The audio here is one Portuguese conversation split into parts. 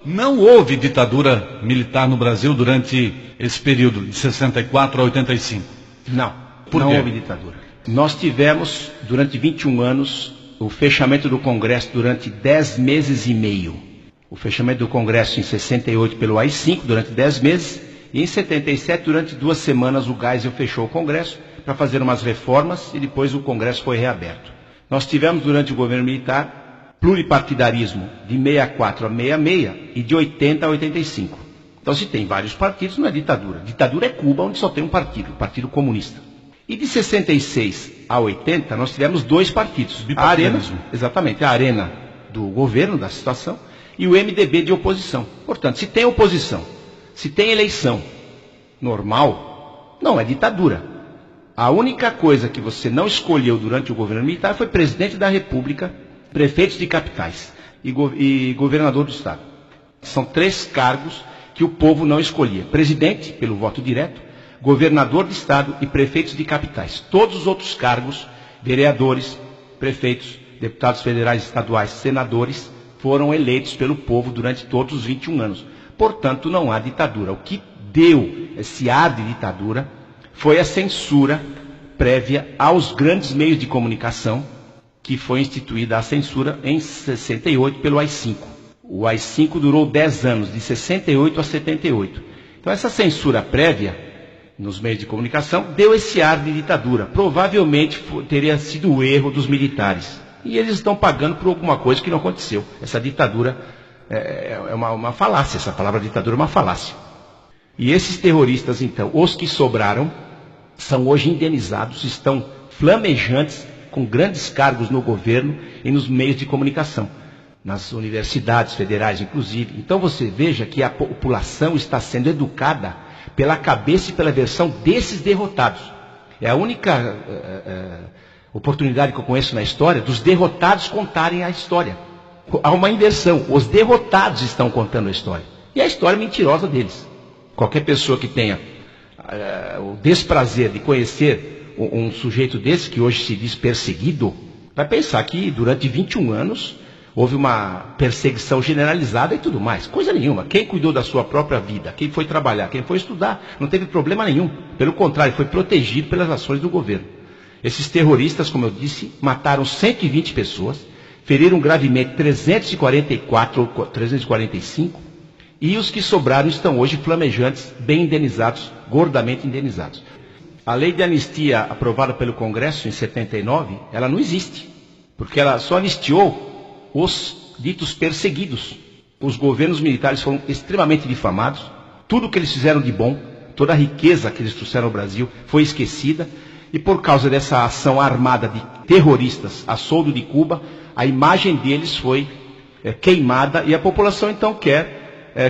Não houve ditadura militar no Brasil durante esse período, de 64 a 85. Não, Por não quê? houve ditadura. Nós tivemos, durante 21 anos, o fechamento do Congresso durante 10 meses e meio. O fechamento do Congresso em 68 pelo AI-5 durante 10 meses, e em 77, durante 2 semanas, o Geisel fechou o Congresso para fazer umas reformas e depois o Congresso foi reaberto. Nós tivemos, durante o governo militar, pluripartidarismo de 64 a 66 e de 80 a 85. Então, se tem vários partidos, não é ditadura. Ditadura é Cuba, onde só tem um partido, o Partido Comunista. E de 66 a 80, nós tivemos 2 partidos. A Arena, exatamente, a Arena do governo, da situação, e o MDB de oposição. Portanto, se tem oposição, se tem eleição normal, não é ditadura. A única coisa que você não escolheu durante o governo militar foi presidente da República, prefeitos de capitais e governador do estado. São 3 cargos que o povo não escolhia. Presidente, pelo voto direto, governador de estado e prefeitos de capitais. Todos os outros cargos, vereadores, prefeitos, deputados federais, estaduais, senadores, foram eleitos pelo povo durante todos os 21 anos. Portanto, não há ditadura. O que deu esse ar de ditadura foi a censura prévia aos grandes meios de comunicação, que foi instituída a censura em 68 pelo AI-5. O AI-5 durou 10 anos, de 68 a 78. Então essa censura prévia nos meios de comunicação deu esse ar de ditadura. Provavelmente teria sido o erro dos militares. E eles estão pagando por alguma coisa que não aconteceu. Essa ditadura é uma falácia, essa palavra ditadura é uma falácia. E esses terroristas, então, os que sobraram, são hoje indenizados, estão flamejantes, com grandes cargos no governo e nos meios de comunicação, nas universidades federais, inclusive. Então você veja que a população está sendo educada pela cabeça e pela versão desses derrotados. É a única oportunidade que eu conheço na história dos derrotados contarem a história. Há uma inversão, os derrotados estão contando a história. E a história é mentirosa deles. Qualquer pessoa que tenha o desprazer de conhecer um sujeito desse, que hoje se diz perseguido, vai pensar que durante 21 anos houve uma perseguição generalizada e tudo mais. Coisa nenhuma. Quem cuidou da sua própria vida, quem foi trabalhar, quem foi estudar, não teve problema nenhum. Pelo contrário, foi protegido pelas ações do governo. Esses terroristas, como eu disse, mataram 120 pessoas, feriram gravemente 344 ou 345, e os que sobraram estão hoje flamejantes, bem indenizados, gordamente indenizados. A lei de anistia aprovada pelo Congresso em 79, ela não existe, porque ela só anistiou os ditos perseguidos. Os governos militares foram extremamente difamados, tudo que eles fizeram de bom, toda a riqueza que eles trouxeram ao Brasil foi esquecida, e por causa dessa ação armada de terroristas a soldo de Cuba, a imagem deles foi queimada, e a população então quer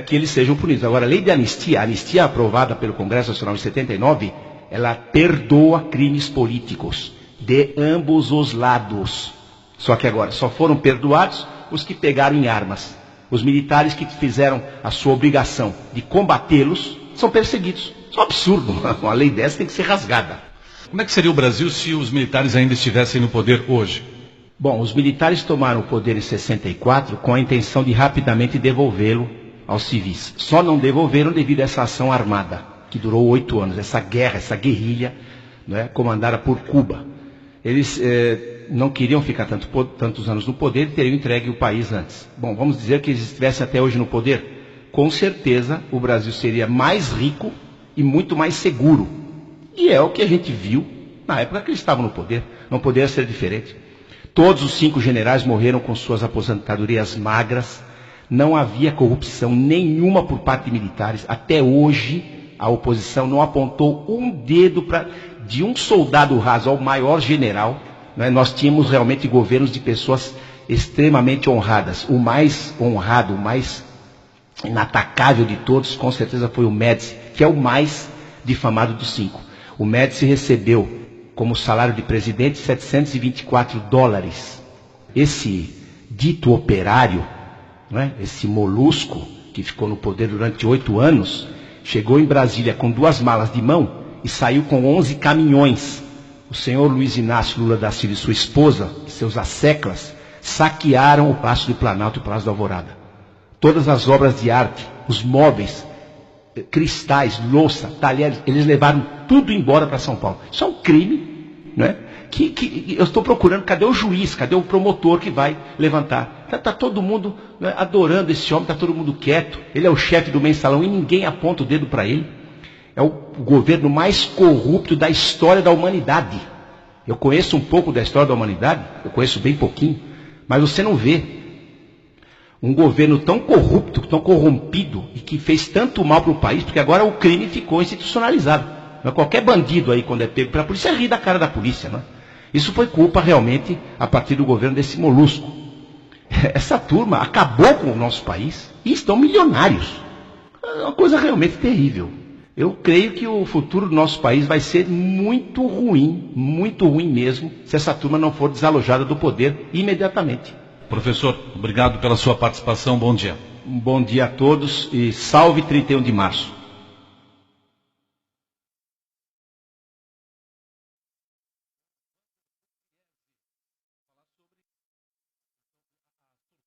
que eles sejam punidos. Agora, a lei de anistia, a anistia aprovada pelo Congresso Nacional em 79, ela perdoa crimes políticos de ambos os lados. Só que agora só foram perdoados os que pegaram em armas. Os militares que fizeram a sua obrigação de combatê-los são perseguidos. Isso é um absurdo. Uma lei dessa tem que ser rasgada. Como é que seria o Brasil se os militares ainda estivessem no poder hoje? Bom, os militares tomaram o poder em 64 com a intenção de rapidamente devolvê-lo aos civis. Só não devolveram devido a essa ação armada, que durou 8 anos, essa guerra, essa guerrilha, né, comandada por Cuba. Eles não queriam ficar tantos anos no poder e teriam entregue o país antes. Bom, vamos dizer que eles estivessem até hoje no poder. Com certeza o Brasil seria mais rico e muito mais seguro. E é o que a gente viu na época que eles estavam no poder. Não poderia ser diferente. Todos os 5 generais morreram com suas aposentadorias magras. Não havia corrupção nenhuma por parte de militares. Até hoje a oposição não apontou um dedo de um soldado raso ao maior general. Né? Nós tínhamos realmente governos de pessoas extremamente honradas. O mais honrado, o mais inatacável de todos, com certeza foi o Médici, que é o mais difamado dos 5. O Médici recebeu como salário de presidente $724. Esse dito operário, né? Esse molusco que ficou no poder durante 8 anos, chegou em Brasília com 2 malas de mão e saiu com 11 caminhões. O senhor Luiz Inácio Lula da Silva e sua esposa, seus asseclas, saquearam o Palácio do Planalto e o Palácio da Alvorada. todas as obras de arte, os móveis, cristais, louça, talheres, eles levaram tudo embora para São Paulo. Isso é um crime, não é? Que eu estou procurando, cadê o juiz, cadê o promotor que vai levantar? Está todo mundo, né, adorando esse homem, está todo mundo quieto, ele é o chefe do mensalão e ninguém aponta o dedo para ele. É o governo mais corrupto da história da humanidade. Eu conheço um pouco da história da humanidade, eu conheço bem pouquinho, mas você não vê um governo tão corrupto, tão corrompido e que fez tanto mal para o país, porque agora o crime ficou institucionalizado. Qualquer bandido aí, quando é pego pela polícia, ri da cara da polícia, não é? Isso foi culpa realmente a partir do governo desse molusco. Essa turma acabou com o nosso país e estão milionários. É uma coisa realmente terrível. Eu creio que o futuro do nosso país vai ser muito ruim mesmo, se essa turma não for desalojada do poder imediatamente. Professor, obrigado pela sua participação, bom dia. Um bom dia a todos e salve 31 de março.